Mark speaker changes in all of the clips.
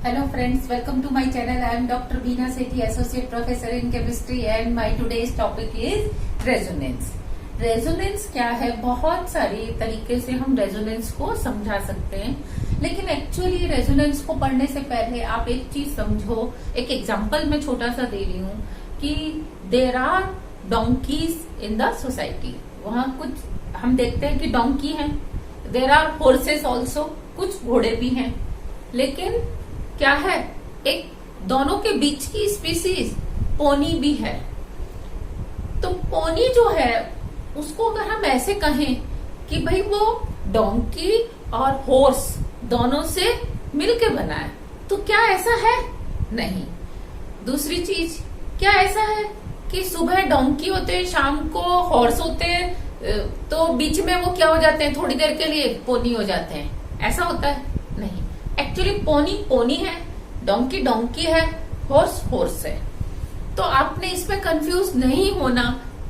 Speaker 1: Hello friends, welcome to my channel. I am Dr. Beena Sethi, Associate Professor in Chemistry and my today's topic is Resonance. Resonance क्या है? बहुत सारी तरीके से हम resonance को समझा सकते हैं, लेकिन एक्चुअली रेजोनेंस को पढ़ने से पहले आप एक चीज समझो। एक एग्जांपल मैं छोटा सा दे रही हूँ कि there are donkeys in the society. वहां कुछ हम देखते हैं कि डोंकी है, देर आर हॉर्सेस ऑल्सो, कुछ घोड़े भी हैं, लेकिन क्या है, एक दोनों के बीच की स्पीसीज पोनी भी है। तो पोनी जो है उसको अगर हम ऐसे कहें कि भाई वो डोंकी और हॉर्स दोनों से मिलके बना है, तो क्या ऐसा है? नहीं। दूसरी चीज, क्या ऐसा है कि सुबह डोंकी होते हैं, शाम को हॉर्स होते हैं, तो बीच में वो क्या हो जाते हैं, थोड़ी देर के लिए पोनी हो जाते हैं? ऐसा होता है? नहीं। एक्चुअली पोनी पोनी है, डोंकी डोंकी है, हॉर्स हॉर्स है। तो आपने इसमें कंफ्यूज नहीं होना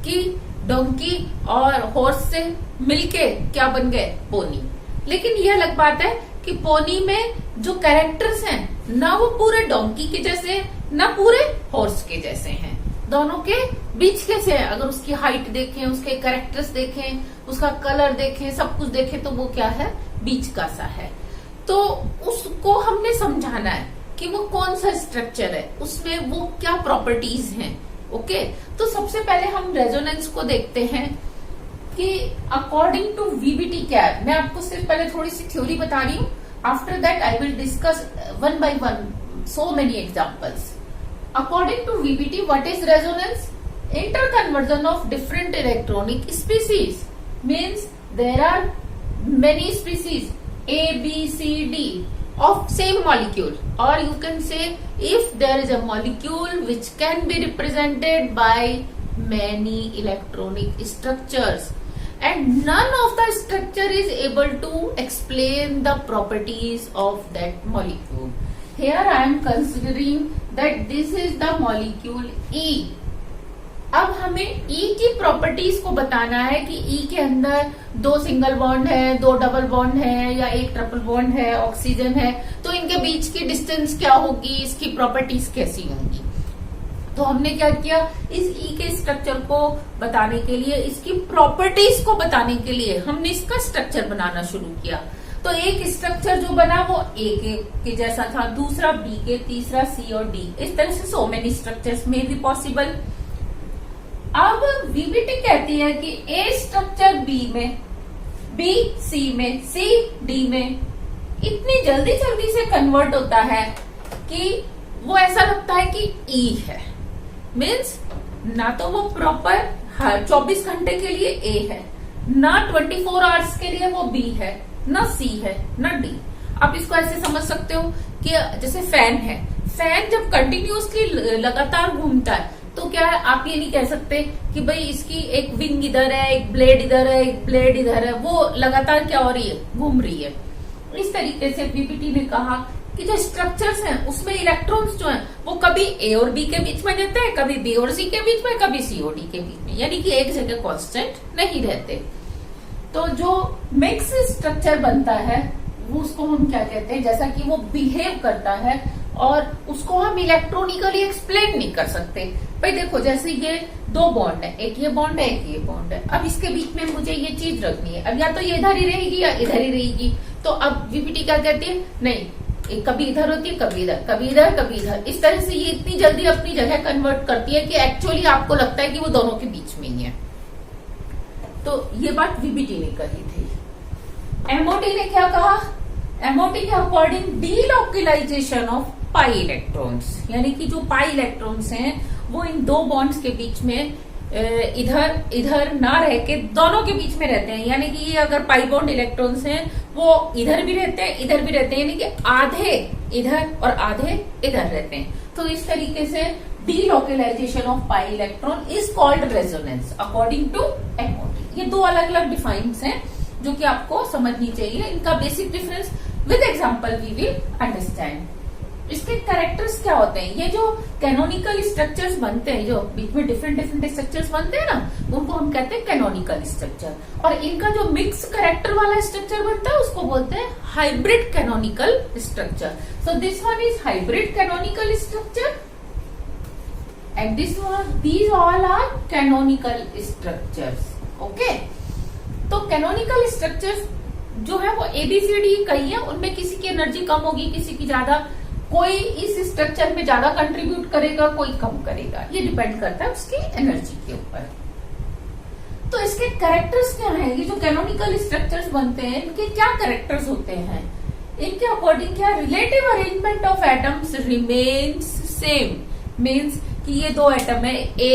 Speaker 1: कि डोंकी और हॉर्स से मिलके क्या बन गए, पोनी। लेकिन यह अलग बात है कि पोनी में जो कैरेक्टर्स हैं ना वो पूरे डोंकी के जैसे ना पूरे हॉर्स के जैसे हैं, दोनों के बीच के से हैं। अगर उसकी हाइट देखें, उसके कैरेक्टर्स देखें, उसका कलर देखें, सब कुछ देखें, तो वो क्या है, बीच का सा है। तो उसको हमने समझाना है कि वो कौन सा स्ट्रक्चर है, उसमें वो क्या प्रॉपर्टीज हैं। ओके, तो सबसे पहले हम रेजोनेंस को देखते हैं कि अकॉर्डिंग टू वीबीटी क्या है। मैं आपको सिर्फ पहले थोड़ी सी थ्योरी बता रही हूँ, after that I will discuss one by one so many examples. According to VBT, what is resonance? Interconversion of different electronic species, means there are many species A, B, C, D of same molecule, or you can say if there is a molecule which can be represented by many electronic structures and none of the structure is able to explain the properties of that molecule. Here I am considering that this is the molecule E. अब हमें E की properties को बताना है कि E के अंदर 2 single bond है, 2 डबल बॉन्ड है या 1 ट्रिपल बॉन्ड है, ऑक्सीजन है, तो इनके बीच की डिस्टेंस क्या होगी, इसकी प्रॉपर्टीज कैसी होंगी। तो हमने क्या किया, इस E के स्ट्रक्चर को बताने के लिए, इसकी प्रॉपर्टीज को बताने के लिए हमने इसका स्ट्रक्चर बनाना शुरू किया। तो एक स्ट्रक्चर जो बना वो A के जैसा था, दूसरा B के, तीसरा C और D। इस तरह से सो मेनी स्ट्रक्चर्स में भी पॉसिबल। अब वीबीटी कहती है कि ए स्ट्रक्चर बी में, बी सी में, सी डी में इतनी जल्दी जल्दी से कन्वर्ट होता है कि वो ऐसा लगता है कि ई है। मीन्स ना तो वो प्रॉपर 24 घंटे के लिए ए है, ना 24 आवर्स के लिए वो बी है, ना सी है, ना डी। आप इसको ऐसे समझ सकते हो कि जैसे फैन है, फैन जब कंटिन्यूअसली लगातार घूमता है तो क्या है, आप ये नहीं कह सकते कि भाई इसकी एक विंग इधर है, एक ब्लेड इधर है, एक ब्लेड इधर है, वो लगातार क्या हो रही है, घूम रही है। इस तरीके से पीपीटी ने कहा कि जो स्ट्रक्चर्स हैं उसमें इलेक्ट्रॉन्स जो हैं वो कभी ए और बी के बीच में रहते हैं, कभी बी और सी के बीच में, कभी सी और डी के बीच में, यानी कि एक जगह कांस्टेंट नहीं रहते। तो जो मिक्स स्ट्रक्चर बनता है वो उसको हम क्या कहते हैं, जैसा कि वो बिहेव करता है और उसको हम इलेक्ट्रॉनिकली एक्सप्लेन नहीं कर सकते। भाई देखो, जैसे ये 2 बॉन्ड है, एक ये बॉन्ड है, एक ये बॉन्ड है, अब इसके बीच में मुझे ये चीज रखनी है, अब या तो ये इधर ही रहेगी या इधर ही रहेगी। तो अब वीपीटी क्या कहती है, नहीं, एक कभी इधर होती है, कभी इधर, कभी इधर, कभी इधर। इस तरह से ये इतनी जल्दी अपनी जगह कन्वर्ट करती है कि एक्चुअली आपको लगता है कि वो दोनों के बीच में ही है। तो ये बात वीबीटी ने कही थी। एमओटी ने क्या कहा? एमओटी के according delocalization of pi electrons, यानी कि जो पाई इलेक्ट्रॉन्स हैं वो इन 2 बॉन्ड्स के बीच में इधर इधर ना रह के दोनों के बीच में रहते हैं। यानी कि ये अगर पाई बॉन्ड इलेक्ट्रॉन्स हैं वो इधर भी रहते हैं, इधर भी रहते हैं, यानी कि आधे इधर और आधे इधर रहते हैं। तो इस तरीके से delocalization of pi electron is called resonance according to MOT. ये 2 अलग अलग डिफाइंस हैं जो कि आपको समझनी चाहिए। इनका basic difference with example we will understand. इसके कैरेक्टर्स क्या होते हैं? ये जो कैनोनिकल स्ट्रक्चर्स बनते हैं, जो बीच में डिफरेंट डिफरेंट स्ट्रक्चर्स बनते हैं ना, उनको हम कहते हैं कैनोनिकल स्ट्रक्चर। और इनका जो मिक्स कैरेक्टर वाला स्ट्रक्चर बनता है उसको बोलते हैं hybrid canonical structure. So this one is hybrid canonical structure and this one, these all are canonical structures. Okay, तो कैनोनिकल स्ट्रक्चर्स जो है वो ABCD कही है, उनमें किसी की एनर्जी कम होगी, किसी की ज्यादा, कोई इस स्ट्रक्चर में ज्यादा कंट्रीब्यूट करेगा, कोई कम करेगा, ये डिपेंड करता है उसकी एनर्जी के ऊपर। तो इसके कैरेक्टर्स क्या हैं? ये जो कैनोनिकल स्ट्रक्चर्स बनते हैं इनके क्या कैरेक्टर्स होते हैं? इनके अकॉर्डिंग क्या, relative arrangement of atoms remains same, means कि ये दो एटम है A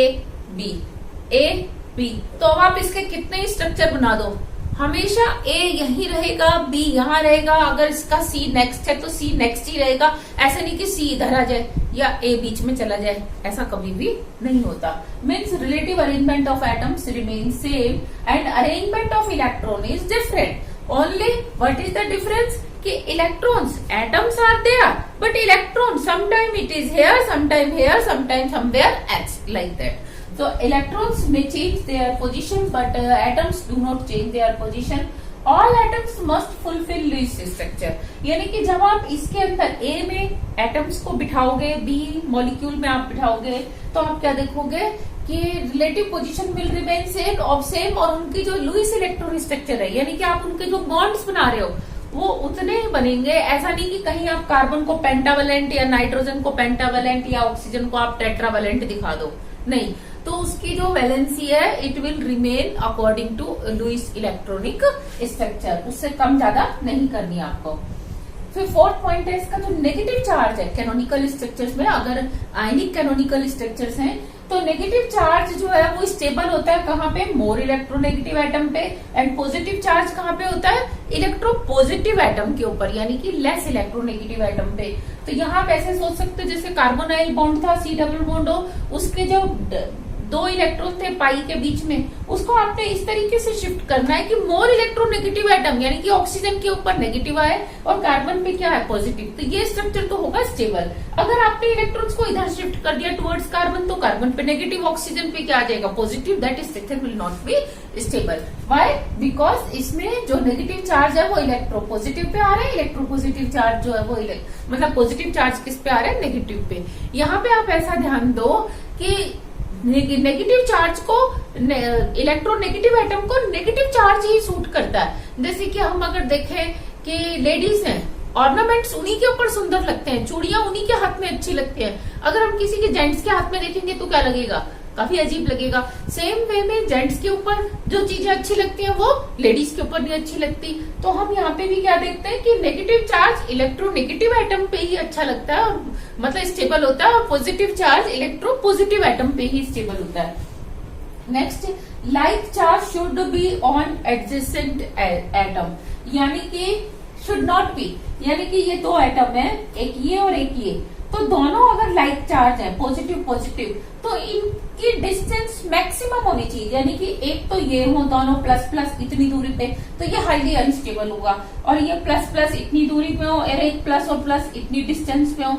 Speaker 1: B, तो अब आप इसके कितने स्ट्रक्चर बना दो, हमेशा A यही रहेगा, B यहाँ रहेगा, अगर इसका C नेक्स्ट है तो C नेक्स्ट ही रहेगा। ऐसा नहीं कि C इधर आ जाए या A बीच में चला जाए, ऐसा कभी भी नहीं होता। Means relative arrangement of atoms remain same and arrangement of electron is different. Only what is the difference? कि electrons, atoms are there but electron sometime it is here, sometime somewhere else, like that. So electrons may change their position, but atoms do not change their position. All atoms must fulfill this structure. यानी कि जब आप इसके अंदर A में atoms को बिठाओगे, B molecule में आप बिठाओगे, तो आप क्या देखोगे कि relative position will remain same, और उनकी जो लुईस इलेक्ट्रॉन स्ट्रक्चर है, यानी कि आप उनके जो बॉन्ड्स बना रहे हो वो उतने ही बनेंगे। ऐसा नहीं कि कहीं आप कार्बन को पेंटावेलेंट या नाइट्रोजन को पेंटावेलेंट या ऑक्सीजन को आप टेट्रावेलेंट दिखा दो, नहीं, तो उसकी जो वैलेंसी है it will remain according to Lewis electronic structure, उससे कम ज्यादा नहीं करनी आपको। फिर फोर्थ पॉइंट है इसका जो नेगेटिव चार्ज है कैनोनिकल स्ट्रक्चर्स में। अगर आयनिक कैनोनिकल स्ट्रक्चर्स हैं तो नेगेटिव चार्ज जो है वो स्टेबल होता है कहाँ पे? मोर इलेक्ट्रोनेगेटिव एटम पे। एंड पॉजिटिव चार्ज कहाँ पे होता है? इलेक्ट्रोपॉजिटिव एटम के ऊपर, यानी कि लेस इलेक्ट्रोनेगेटिव एटम पे। तो यहाँ आप ऐसे सोच सकते हो जैसे कार्बोनाइल बॉन्ड था, C डबल बॉन्ड हो, उसके जो दो इलेक्ट्रॉन थे पाई के बीच में, उसको आपने इस तरीके से शिफ्ट करना है कि मोर इलेक्ट्रोनेगेटिव एटम, यानी कि ऑक्सीजन के ऊपर नेगेटिव आए और कार्बन पे क्या है? पॉजिटिव। तो ये स्ट्रक्चर तो होगा स्टेबल। अगर आपने इलेक्ट्रॉन्स को इधर शिफ्ट कर दिया टुवर्ड्स कार्बन, तो कार्बन पे नेगेटिव, ऑक्सीजन पे क्या आ जाएगा? Positive. That structure will not be stable. Why? Because इसमें जो नेगेटिव चार्ज है वो इलेक्ट्रोपॉजिटिव पे आ रहा है, इलेक्ट्रोपॉजिटिव चार्ज जो है वो मतलब पॉजिटिव चार्ज किस पे आ रहा है? नेगेटिव पे। यहाँ पे आप ऐसा ध्यान दो कि नेगेटिव चार्ज को, इलेक्ट्रोनेगेटिव एटम को नेगेटिव चार्ज ही सूट करता है। जैसे कि हम अगर देखें कि लेडीज हैं, ऑर्नामेंट्स उन्हीं के ऊपर सुंदर लगते हैं, चूड़ियां उन्हीं के हाथ में अच्छी लगती हैं। अगर हम किसी के जेंट्स के हाथ में देखेंगे तो क्या लगेगा? काफी अजीब लगेगा। सेम वे में जेंट्स के ऊपर जो चीजें अच्छी लगती हैं वो लेडीज के ऊपर नहीं अच्छी लगती। तो हम यहाँ पे भी क्या देखते हैं कि नेगेटिव चार्ज इलेक्ट्रोनेगेटिव एटम पे ही अच्छा लगता है, और मतलब स्टेबल होता है, और पॉजिटिव चार्ज इलेक्ट्रोपॉजिटिव एटम पे ही स्टेबल होता है। Next, like charge should be on adjacent atom, यानी कि शुड नॉट बी, यानी कि ये दो एटम है, एक ये और एक ये, तो दोनों अगर लाइक चार्ज है, पॉजिटिव पॉजिटिव, तो इनकी डिस्टेंस मैक्सिमम होनी चाहिए, यानी कि एक तो ये हो दोनों प्लस प्लस इतनी दूरी पे, तो ये हाईली अनस्टेबल होगा, और ये प्लस प्लस इतनी दूरी पे हो, और एक प्लस और प्लस इतनी डिस्टेंस पे हो,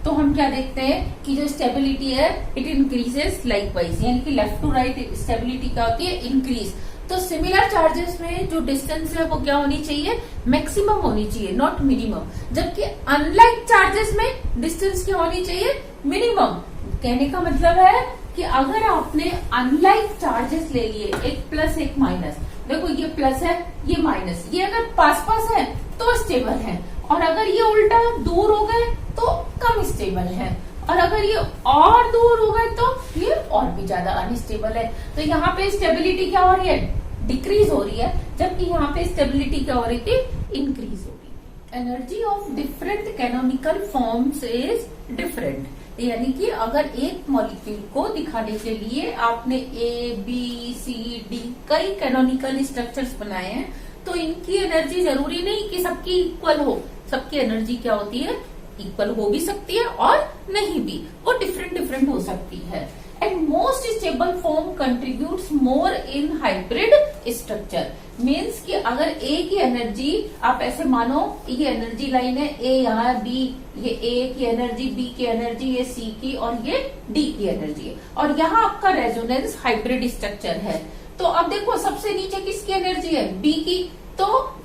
Speaker 1: तो हम क्या देखते हैं कि जो स्टेबिलिटी है इट इंक्रीजेस लाइकवाइज, यानी कि लेफ्ट टू राइट स्टेबिलिटी क्या होती है? इंक्रीज। तो सिमिलर चार्जेस में जो डिस्टेंस है वो क्या होनी चाहिए? मैक्सिमम होनी चाहिए, नॉट मिनिमम। जबकि अनलाइक चार्जेस में डिस्टेंस क्या होनी चाहिए? मिनिमम। कहने का मतलब है कि अगर आपने अनलाइक चार्जेस ले लिए, एक प्लस एक माइनस, देखो ये प्लस है ये माइनस, ये अगर पास पास है तो स्टेबल है, और अगर ये उल्टा दूर हो गए तो कम स्टेबल है, और अगर ये और दूर हो गए तो ये और भी ज्यादा अनस्टेबल है। तो यहाँ पे स्टेबिलिटी क्या हो रही है? डिक्रीज हो रही है, जबकि यहाँ पे स्टेबिलिटी क्या हो रही थी? इंक्रीज हो रही। Energy of different canonical forms is different, यानी कि अगर एक मॉलिक्यूल को दिखाने के लिए आपने ABCD कई कैनोनिकल स्ट्रक्चर्स बनाए हैं, तो इनकी एनर्जी जरूरी नहीं कि सबकी इक्वल हो। सबकी एनर्जी क्या होती है? इक्वल हो भी सकती है और नहीं भी, वो डिफरेंट डिफरेंट हो सकती है। And most stable form contributes more in hybrid structure. Means कि अगर ए की एनर्जी आप ऐसे मानो, ये एनर्जी लाइन है, ए यहाँ, बी, ये ए की एनर्जी, बी की एनर्जी, ये सी की, और ये डी की एनर्जी है, और यहाँ आपका रेजोनेंस हाइब्रिड स्ट्रक्चर है। तो अब देखो सबसे नीचे किसकी एनर्जी है, बी की, तो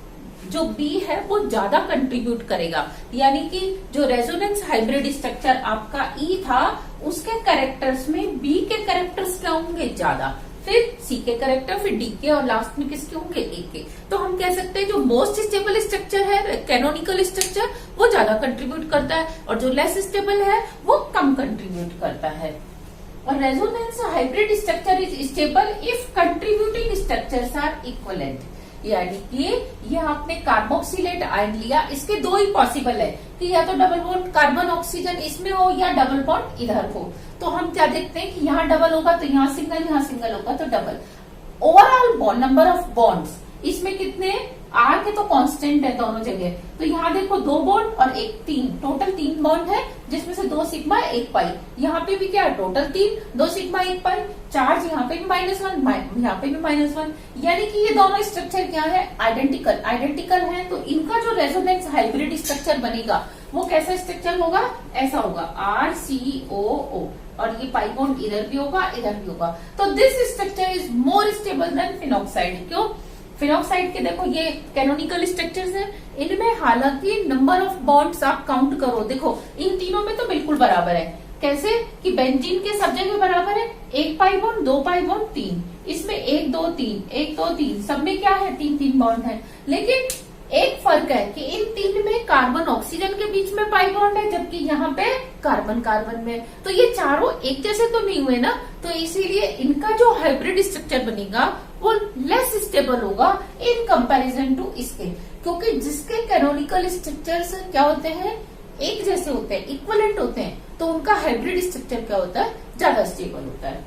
Speaker 1: जो बी है वो ज्यादा कंट्रीब्यूट करेगा, यानी कि जो रेजोनेंस हाइब्रिड स्ट्रक्चर आपका ई था उसके कैरेक्टर्स में बी के कैरेक्टर्स क्या होंगे, ज्यादा, फिर सी के कैरेक्टर, फिर डी के, और लास्ट में किसके होंगे, ए के। तो हम कह सकते हैं जो मोस्ट स्टेबल स्ट्रक्चर है, कैनोनिकल स्ट्रक्चर, वो ज्यादा कंट्रीब्यूट करता है, और जो लेस स्टेबल है वो कम कंट्रीब्यूट करता है। और resonance hybrid structure is stable if contributing structures are equivalent, यानी कि ये आपने कार्बोक्सिलेट आयन लिया, इसके दो ही पॉसिबल है कि या तो डबल बॉन्ड कार्बन ऑक्सीजन इसमें हो या डबल बॉन्ड इधर हो। तो हम क्या देखते हैं कि यहाँ डबल होगा तो यहाँ सिंगल होगा तो double. Overall bond number of bonds इसमें कितने, आर के तो कांस्टेंट है दोनों जगह, तो यहाँ देखो 2 बॉन्ड और 1 3, टोटल 3 बॉन्ड है, जिसमें से 2 सिग्मा 1 पाई। यहाँ पे भी क्या है, टोटल 3, 2 सिग्मा 1 पाई। चार्ज यहाँ पे भी -1, यहाँ पे भी -1, यानी कि ये दोनों स्ट्रक्चर क्या है, आइडेंटिकल है। तो इनका जो रेजोनेंस हाइब्रिड स्ट्रक्चर बनेगा वो कैसा स्ट्रक्चर होगा, ऐसा होगा RCOO, और ये पाई बॉन्ड इधर भी होगा इधर भी होगा। तो this structure is more stable then phenoxide. क्यों, फिनॉक्साइड के देखो ये कैनोनिकल स्ट्रक्चर्स हैं, इनमें हालांकि नंबर ऑफ बॉन्ड्स आप काउंट करो, देखो इन तीनों में तो बिल्कुल बराबर है। कैसे कि बेंजीन के सब जगह बराबर है, 1 पाई बॉन्ड, 2 पाई बॉन्ड, 3, इसमें 1 2 3, 1 2 3, सब में क्या है, 3 बॉन्ड है। लेकिन एक फर्क है कि इन 3 में कार्बन ऑक्सीजन के बीच में पाई बॉन्ड है, जबकि यहाँ पे कार्बन में। तो ये चारों एक जैसे तो नहीं हुए ना, तो इसीलिए इनका जो हाइब्रिड स्ट्रक्चर बनेगा वो लेस स्टेबल होगा इन कंपैरिजन टू इसके, क्योंकि जिसके कैनोनिकल स्ट्रक्चर्स क्या होते हैं, एक जैसे होते हैं, इक्विवेलेंट होते हैं, तो उनका हाइब्रिड स्ट्रक्चर क्या होता है, ज्यादा स्टेबल होता है।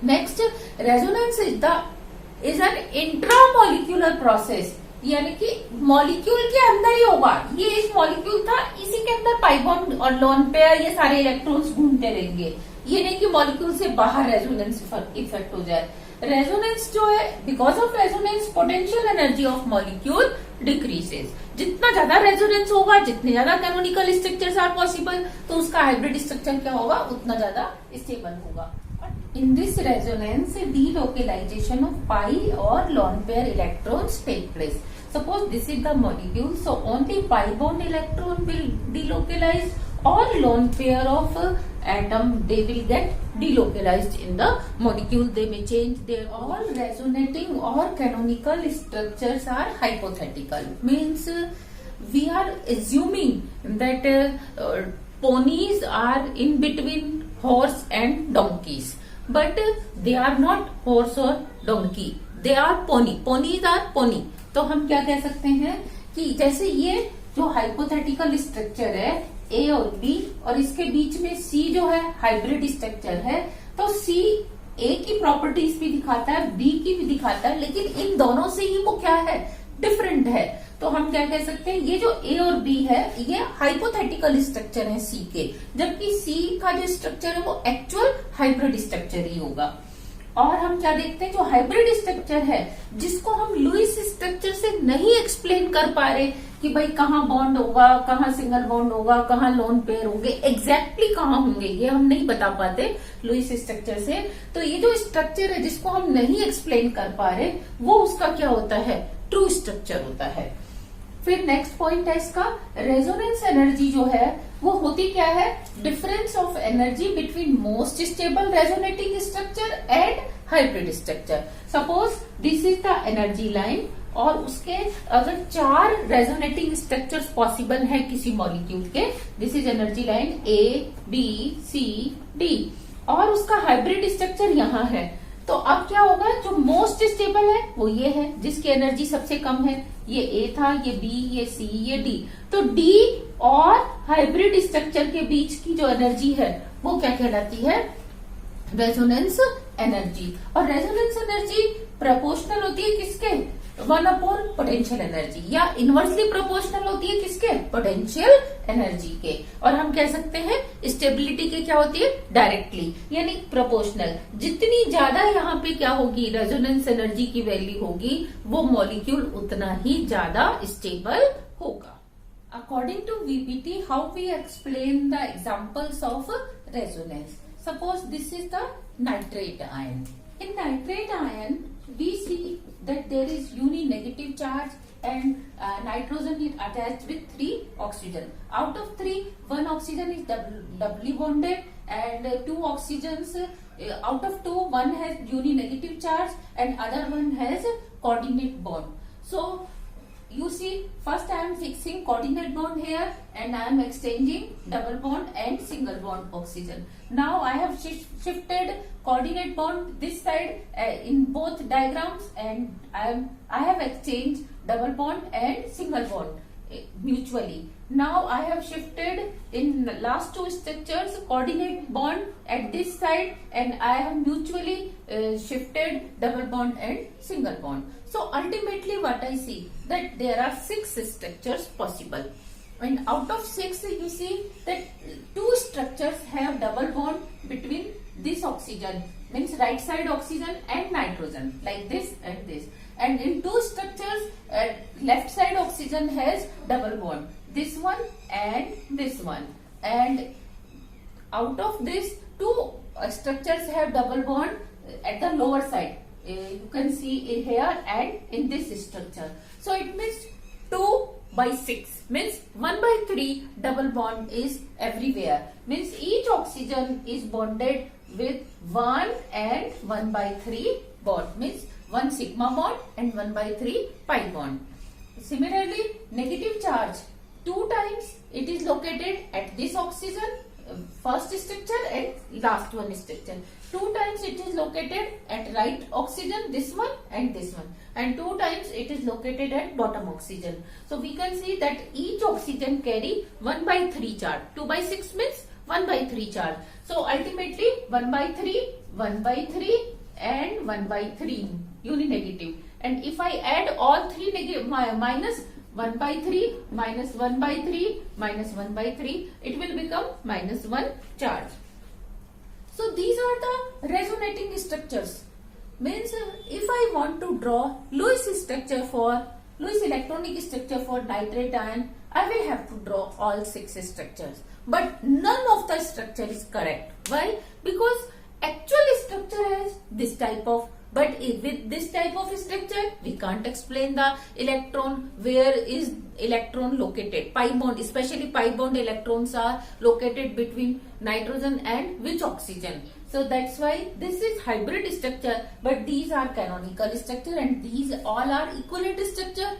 Speaker 1: Next, resonance is an intramolecular process, यानी कि मॉलिक्यूल के अंदर ही होगा। ये एक मॉलिक्यूल था, इसी के अंदर पाई बॉन्ड और लोन पेयर ये सारे इलेक्ट्रॉन्स घूमते रहेंगे। ये नहीं कि मॉलिक्यूल से बाहर रेजोनेंस इफेक्ट हो जाए। रेजोनेंस जो है, because of resonance potential energy of molecule decreases. जितना ज्यादा रेजोनेंस होगा, जितने ज्यादा कैनोनिकल स्ट्रक्चर्स आर पॉसिबल, तो उसका हाइब्रिड स्ट्रक्चर क्या होगा, उतना ज्यादा स्टेबल होगा। In this resonance, delocalization of pi or lone pair electrons take place. Suppose this is the molecule, so only pi bond electron will delocalize, or lone pair of atom they will get delocalized in the molecule. They may change their. All resonating or canonical structures are hypothetical. Means we are assuming that ponies are in between horse and donkeys. But they are not horse or donkey, they are pony. Ponies are pony. तो हम क्या कह सकते हैं कि जैसे ये जो हाइपोथेटिकल स्ट्रक्चर है A और B, और इसके बीच में C जो है हाइब्रिड स्ट्रक्चर है, तो C A की प्रॉपर्टीज भी दिखाता है, B की भी दिखाता है, लेकिन इन दोनों से ही वो क्या है, डिफरेंट है। तो हम क्या कह सकते हैं, ये जो A और B है ये हाइपोथेटिकल स्ट्रक्चर है C के, जबकि C का जो स्ट्रक्चर है वो एक्चुअल हाइब्रिड स्ट्रक्चर ही होगा। और हम क्या देखते हैं, जो हाइब्रिड स्ट्रक्चर है जिसको हम लुईस स्ट्रक्चर से नहीं एक्सप्लेन कर पा रहे कि भाई कहाँ बॉन्ड होगा, कहाँ सिंगल बॉन्ड होगा, कहाँ लोन पेयर होंगे, एग्जैक्टली कहाँ होंगे, ये हम नहीं बता पाते लुईस स्ट्रक्चर से। तो ये जो स्ट्रक्चर है जिसको हम नहीं एक्सप्लेन कर पा रहे, वो उसका क्या होता है, ट्रू स्ट्रक्चर होता है। फिर नेक्स्ट पॉइंट है इसका, रेजोनेंस एनर्जी जो है वो होती क्या है, difference of energy between most stable resonating structure and hybrid structure. Suppose this is the energy line, और उसके अगर 4 रेजोनेटिंग स्ट्रक्चर्स पॉसिबल है किसी मॉलिक्यूल के, this is energy line ABCD, और उसका हाइब्रिड स्ट्रक्चर यहाँ है, तो अब क्या होगा, जो मोस्ट स्टेबल है वो ये है जिसकी एनर्जी सबसे कम है, ये A था, ये B, ये C, ये D। तो D और हाइब्रिड स्ट्रक्चर के बीच की जो एनर्जी है वो क्या कहलाती है, रेजोनेंस एनर्जी। और रेजोनेंस एनर्जी प्रोपोर्शनल होती है किसके, 1/, पोटेंशियल एनर्जी, या इनवर्सली प्रोपोर्शनल होती है किसके, पोटेंशियल एनर्जी के। और हम कह सकते हैं स्टेबिलिटी के क्या होती है, डायरेक्टली यानी प्रोपोर्शनल। जितनी ज्यादा यहाँ पे क्या होगी, रेजोनेंस एनर्जी की वैल्यू होगी, वो मॉलिक्यूल उतना ही ज्यादा स्टेबल होगा। According to VPT, how we explain the examples of resonance? Suppose this is the nitrate ion. In nitrate ion, we see that there is uninegative charge and nitrogen is attached with 3 oxygen. Out of 3, 1 oxygen is doubly bonded and 2 oxygens. Out of 2, 1 has uninegative charge and other one has coordinate bond. So you see, first I am fixing coordinate bond here and I am exchanging double bond and single bond oxygen. Now I have shifted coordinate bond this side in both diagrams, and I have exchanged double bond and single bond mutually. Now I have shifted in last 2 structures coordinate bond at this side, and I have mutually shifted double bond and single bond. So ultimately what I see that there are 6 structures possible, and out of 6 you see that 2 structures have double bond between this oxygen, means right side oxygen and nitrogen, like this and this. And in 2 structures left side oxygen has double bond, this one and this one. And out of this 2 structures have double bond at the lower side. You can see in here and in this structure. So it means 2/6 means 1/3 double bond is everywhere. Means each oxygen is bonded with 1 and 1/3 bond. Means 1 sigma bond and 1/3 pi bond. Similarly, negative charge 2 times it is located at this oxygen, first structure and last one structure. 2 times it is located at right oxygen, this one and this one, and 2 times it is located at bottom oxygen. So we can see that each oxygen carry 1/3 charge. 2/6 means 1/3 charge. So ultimately 1/3, 1/3 and 1/3 uninegative. And if I add all 3 negative minus 1/3 minus 1/3 minus 1/3, it will become -1 charge. So these are the resonating structures. Means if I want to draw Lewis electronic structure for nitrate ion, I will have to draw all 6 structures. But none of the structure is correct. Why? Because actual structure has this type of, but with this type of structure we can't explain the electron, where is electron located, pi bond, especially pi bond electrons are located between nitrogen and which oxygen. So that's why this is hybrid structure, but these are canonical structure and these all are equivalent structure.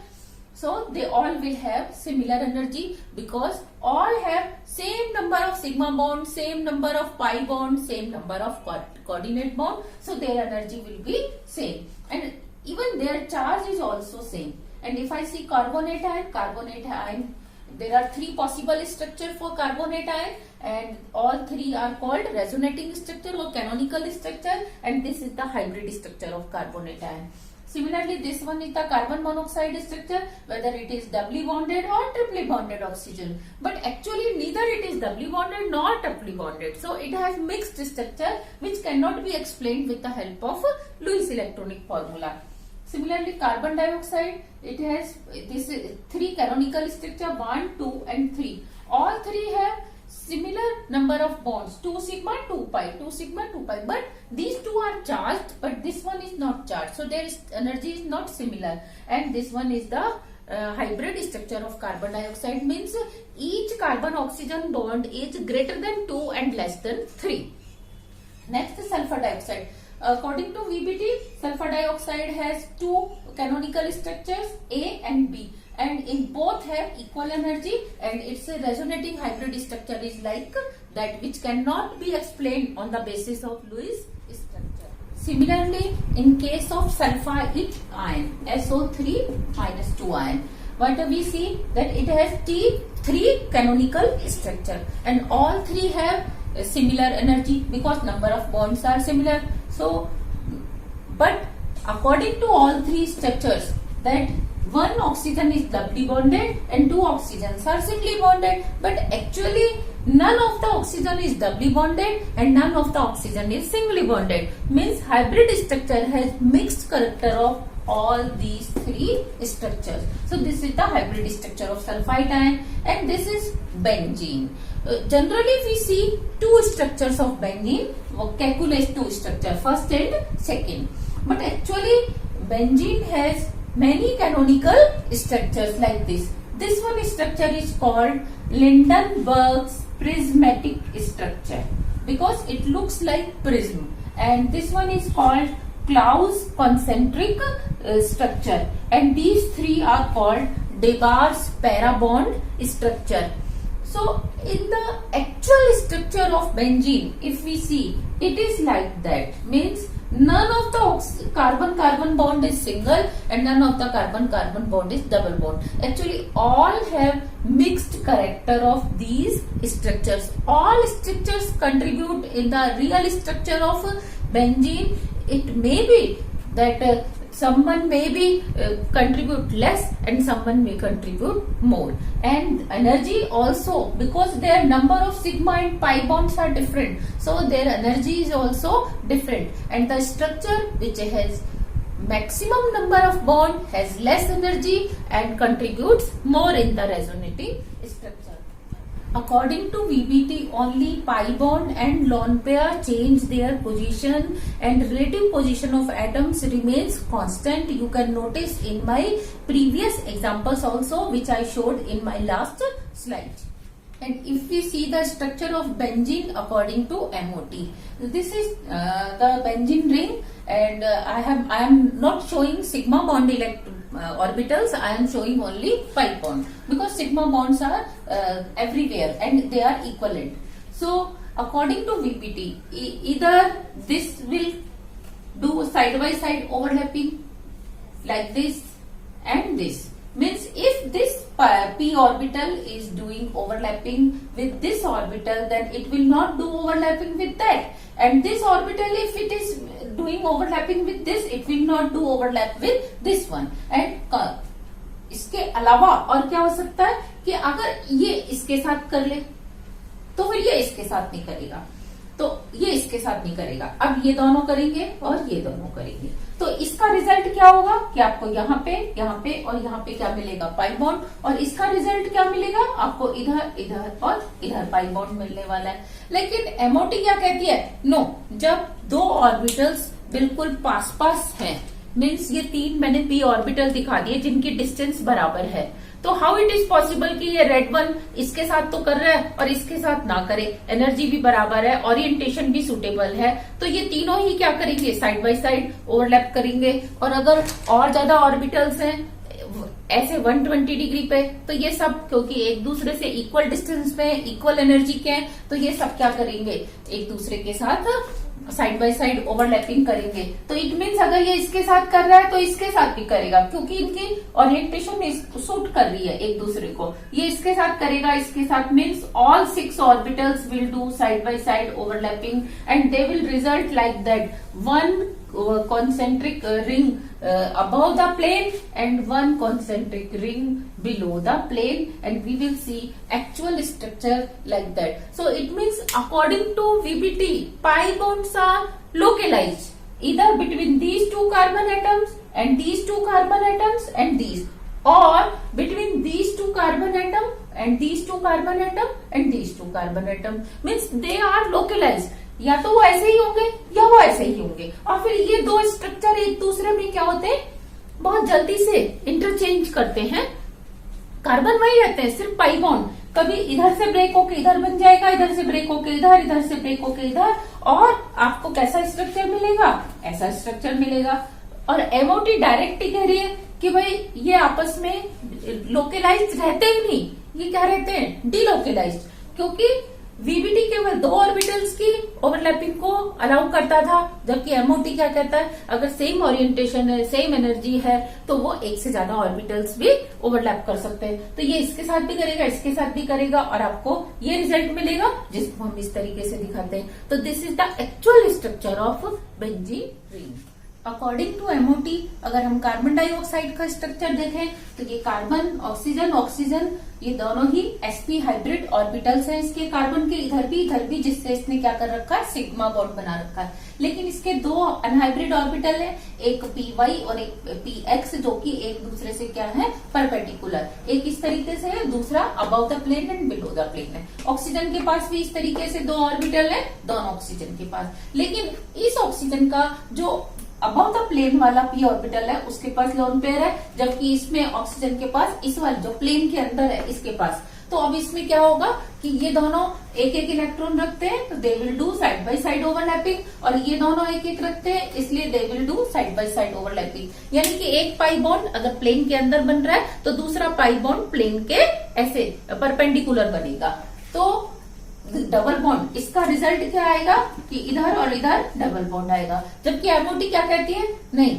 Speaker 1: So they all will have similar energy because all have same number of sigma bond, same number of pi bond, same number of coordinate bond. So their energy will be same, and even their charge is also same. And if I see carbonate ion, there are 3 possible structure for carbonate ion, and all 3 are called resonating structure or canonical structure, and this is the hybrid structure of carbonate ion. Similarly, this one is the carbon monoxide structure, whether it is doubly bonded or triply bonded oxygen. But actually neither it is doubly bonded nor triply bonded. So it has mixed structure which cannot be explained with the help of Lewis electronic formula. Similarly, carbon dioxide, it has this 3 canonical structure, 1, 2 and 3. All 3 have similar number of bonds, 2 sigma, 2 pi, 2 sigma, 2 pi, but these 2 are charged, but this one is not charged, so their energy is not similar. And this one is the hybrid structure of carbon dioxide, means each carbon oxygen bond is greater than 2 and less than 3. Next, sulfur dioxide. According to VBT, sulfur dioxide has 2 canonical structures, A and B, and in both have equal energy, and its resonating hybrid structure is like that, which cannot be explained on the basis of Lewis structure. Similarly, in case of sulfite ion, SO3 minus 2 ion, what we see that it has 3 canonical structure, and all 3 have similar energy because number of bonds are similar. So, but according to all 3 structures, that one oxygen is doubly bonded and two oxygens are singly bonded, but actually none of the oxygen is doubly bonded and none of the oxygen is singly bonded. Means hybrid structure has mixed character of all these three structures. So this is the hybrid structure of sulfite ion, and this is benzene. Generally we see two structures of benzene, calculate two structure, first and second, but actually benzene has many canonical structures like this. This one structure is called Lindenberg's prismatic structure because it looks like prism, and this one is called Claus concentric structure, and these three are called Debar's parabond structure. So in the actual structure of benzene, if we see, it is like that. Means none of the carbon-carbon bond is single and none of the carbon-carbon bond is double bond. Actually all have mixed character of these structures. All structures contribute in the real structure of benzene. It may be that someone may be contribute less and someone may contribute more, and energy also, because their number of sigma and pi bonds are different, so their energy is also different, and the structure which has maximum number of bond has less energy and contributes more in the resonating structure. According to VBT, only pi bond and lone pair change their position and relative position of atoms remains constant. You can notice in my previous examples also, which I showed in my last slide. And if we see the structure of benzene according to MOT, this is the benzene ring, and I am not showing sigma bond orbitals. I am showing only pi bond because sigma bonds are everywhere and they are equivalent. So according to VBT, either this will do side by side overlapping like this and this. Means if this p orbital is doing overlapping with this orbital, then it will not do overlapping with that, and this orbital, if it is doing overlapping with this, it will not do overlap with this one. And इसके अलावा और क्या हो सकता है कि अगर ये इसके साथ कर ले तो फिर ये इसके साथ नहीं करेगा, तो ये इसके साथ नहीं करेगा, अब ये दोनों करेंगे और ये दोनों करेंगे, तो इसका रिजल्ट क्या होगा कि आपको यहाँ पे और यहाँ पे क्या मिलेगा, पाई बॉन्ड, और इसका रिजल्ट क्या मिलेगा आपको, इधर इधर और इधर पाई बॉन्ड मिलने वाला है। लेकिन एमओटी क्या कहती है, नो, जब दो ऑर्बिटल्स बिल्कुल पास पास हैं, मीन्स ये तीन मैंने पी ऑर्बिटल दिखा दिए जिनकी डिस्टेंस बराबर है, तो हाउ इट इज पॉसिबल कि ये रेड वन इसके साथ तो कर रहा है और इसके साथ ना करे, एनर्जी भी बराबर है, ओरिएंटेशन भी सुटेबल है, तो ये तीनों ही क्या करेंगे, साइड बाय साइड ओवरलैप करेंगे। और अगर और ज्यादा ऑर्बिटल्स हैं ऐसे 120 डिग्री पे, तो ये सब क्योंकि एक दूसरे से इक्वल डिस्टेंस पे, इक्वल एनर्जी के हैं, तो ये सब क्या करेंगे, एक दूसरे के साथ साइड बाय साइड ओवरलैपिंग करेंगे। तो इट मीन्स अगर ये इसके साथ कर रहा है तो इसके साथ भी करेगा, क्योंकि इनकी ओरिएंटेशन सूट कर रही है एक दूसरे को, ये इसके साथ करेगा, इसके साथ, means all 6 orbitals will do side by side overlapping and they will result like that, one concentric ring above the plane and one concentric ring below the plane, and we will see actual structure like that. So it means according to VBT, pi bonds are localized either between these two carbon atoms and these two carbon atoms and these, or between these two carbon atom and these two carbon atom and these two carbon atom, means they are localized, या तो वो ऐसे ही होंगे या वो ऐसे ही होंगे। और फिर ये दो स्ट्रक्चर एक दूसरे में क्या होते हैं, बहुत जल्दी से इंटरचेंज करते हैं, कार्बन वही रहते हैं, सिर्फ पाई बॉन्ड कभी इधर से ब्रेक होके इधर बन जाएगा, इधर से ब्रेक होके इधर, इधर से ब्रेक होके इधर, और आपको कैसा स्ट्रक्चर मिलेगा, ऐसा स्ट्रक्चर मिलेगा। और एमओटी डायरेक्ट ही कह रही है कि भाई ये आपस में लोकलाइज्ड रहते ही नहीं, ये क्या रहते हैं, डीलोकलाइज्ड, क्योंकि वीबीटी केवल दो ऑर्बिटल्स की ओवरलैपिंग को अलाउ करता था, जबकि एमओटी क्या कहता है, अगर सेम ओरिएंटेशन है, सेम एनर्जी है, तो वो एक से ज्यादा ऑर्बिटल्स भी ओवरलैप कर सकते हैं। तो ये इसके साथ भी करेगा, इसके साथ भी करेगा, और आपको ये रिजल्ट मिलेगा जिसको हम इस तरीके से दिखाते हैं। तो this is the actual structure of benzene ring. According to MOT अगर हम कार्बन डाइऑक्साइड का स्ट्रक्चर देखें तो ये कार्बन ऑक्सीजन ऑक्सीजन ये दोनों ही sp हाइब्रिड ऑर्बिटल्स हैं इसके कार्बन के इधर भी जिससे इसने क्या कर रखा है सिग्मा बॉन्ड बना रखा है। लेकिन इसके दो अनहाइब्रिड ऑर्बिटल है, एक py और एक px जो कि एक दूसरे से क्या है परपेंडिकुलर, एक इस तरीके से है दूसरा above the plane and below the plane है। ऑक्सीजन के पास भी इस तरीके से दो ऑर्बिटल है दोनों ऑक्सीजन के पास, लेकिन इस ऑक्सीजन का जो अबव द प्लेन वाला p ऑर्बिटल है उसके पास लोन पेयर है, जबकि इसमें ऑक्सीजन के पास इस वाले जो प्लेन के अंदर है इसके पास। तो अब इसमें क्या होगा कि ये दोनों एक एक इलेक्ट्रॉन रखते हैं तो they will do side by side overlapping, और ये दोनों एक एक रखते हैं इसलिए they will do side by side overlapping. यानी कि एक पाई बॉन्ड अगर प्लेन के अंदर बन रहा है तो दूसरा पाई बॉन्ड प्लेन के ऐसे परपेंडिकुलर बनेगा। तो डबल बॉन्ड इसका रिजल्ट क्या आएगा कि इधर और इधर डबल बॉन्ड आएगा। जबकि एमओटी क्या कहती है, नहीं,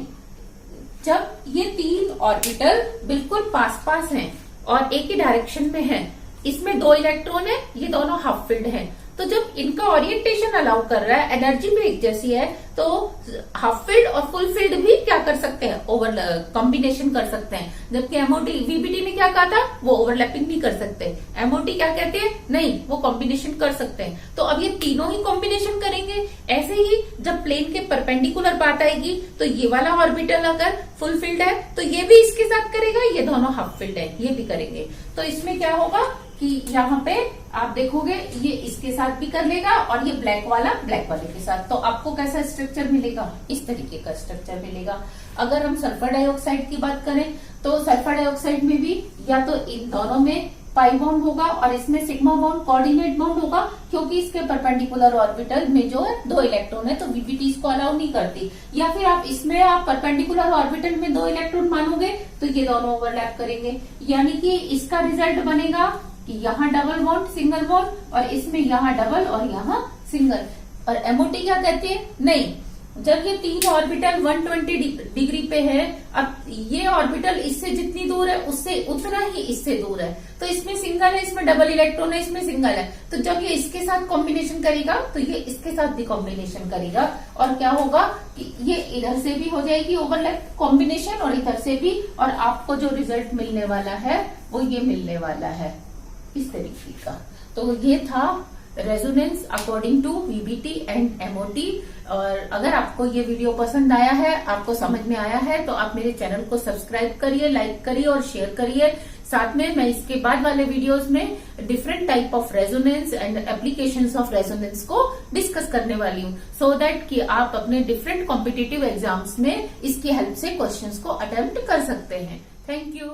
Speaker 1: जब ये तीन ऑर्बिटल बिल्कुल पास पास हैं और एक ही डायरेक्शन में हैं, इसमें दो इलेक्ट्रॉन है, ये दोनों हाफ फील्ड हैं, तो जब इनका ओरिएंटेशन अलाउ कर रहा है, एनर्जी भी एक जैसी है, तो हाफ फील्ड और फुल फील्ड भी क्या कर सकते हैं ओवर कॉम्बिनेशन कर सकते हैं। जबकि एमओटी वीबीटी ने क्या कहा था, वो ओवरलैपिंग नहीं कर सकते। एमओटी क्या कहते हैं, नहीं, वो कॉम्बिनेशन कर सकते हैं। तो अब ये तीनों ही कॉम्बिनेशन करेंगे। ऐसे ही जब प्लेन के परपेंडिकुलर बात आएगी तो ये वाला ऑर्बिटल अगर फुल फील्ड है तो ये भी इसके साथ करेगा, ये दोनों हाफ फील्ड है ये भी करेंगे। तो इसमें क्या होगा कि यहाँ पे आप देखोगे ये इसके साथ भी कर लेगा और ये ब्लैक वाला ब्लैक वाले के साथ। तो आपको कैसा स्ट्रक्चर मिलेगा, इस तरीके का स्ट्रक्चर मिलेगा। अगर हम सल्फर डाइऑक्साइड की बात करें तो सल्फर डाइऑक्साइड में भी या तो इन दोनों में पाई बॉन्ड होगा और इसमें सिग्मा बॉन्ड कोऑर्डिनेट बॉन्ड होगा, क्योंकि इसके परपेंडिकुलर ऑर्बिटल में जो है दो इलेक्ट्रॉन है तो वीबीटी इसको अलाउ नहीं करती। या फिर आप इसमें आप परपेंडिकुलर ऑर्बिटल में दो इलेक्ट्रॉन मानोगे तो ये दोनों ओवरलैप करेंगे। यानी कि इसका रिजल्ट बनेगा कि यहाँ डबल बॉन्ड सिंगल बॉन्ड और इसमें यहाँ डबल और यहाँ सिंगल। और एमओटी क्या कहती है, नहीं, जब ये तीन ऑर्बिटल 120 डिग्री पे है, अब ये ऑर्बिटल इससे जितनी दूर है उससे उतना ही इससे दूर है, तो इसमें सिंगल है, इसमें डबल इलेक्ट्रॉन है, इसमें सिंगल है, तो जब ये इसके साथ कॉम्बिनेशन करेगा तो ये इसके साथ भी कॉम्बिनेशन करेगा और क्या होगा कि ये इधर से भी हो जाएगी ओवरलैप कॉम्बिनेशन और इधर से भी, और आपको जो रिजल्ट मिलने वाला है वो ये मिलने वाला है इस तरीके का। तो ये था resonance according to VBT and MOT. और अगर आपको ये वीडियो पसंद आया है, आपको समझ में आया है, तो आप मेरे चैनल को सब्सक्राइब करिए, लाइक करिए और शेयर करिए। साथ में मैं इसके बाद वाले वीडियोस में different type of resonance and applications of resonance को डिस्कस करने वाली हूँ, सो दैट कि आप अपने डिफरेंट कॉम्पिटिटिव एग्जाम्स में इसकी हेल्प से क्वेश्चंस को अटेम्प्ट कर सकते हैं। Thank you.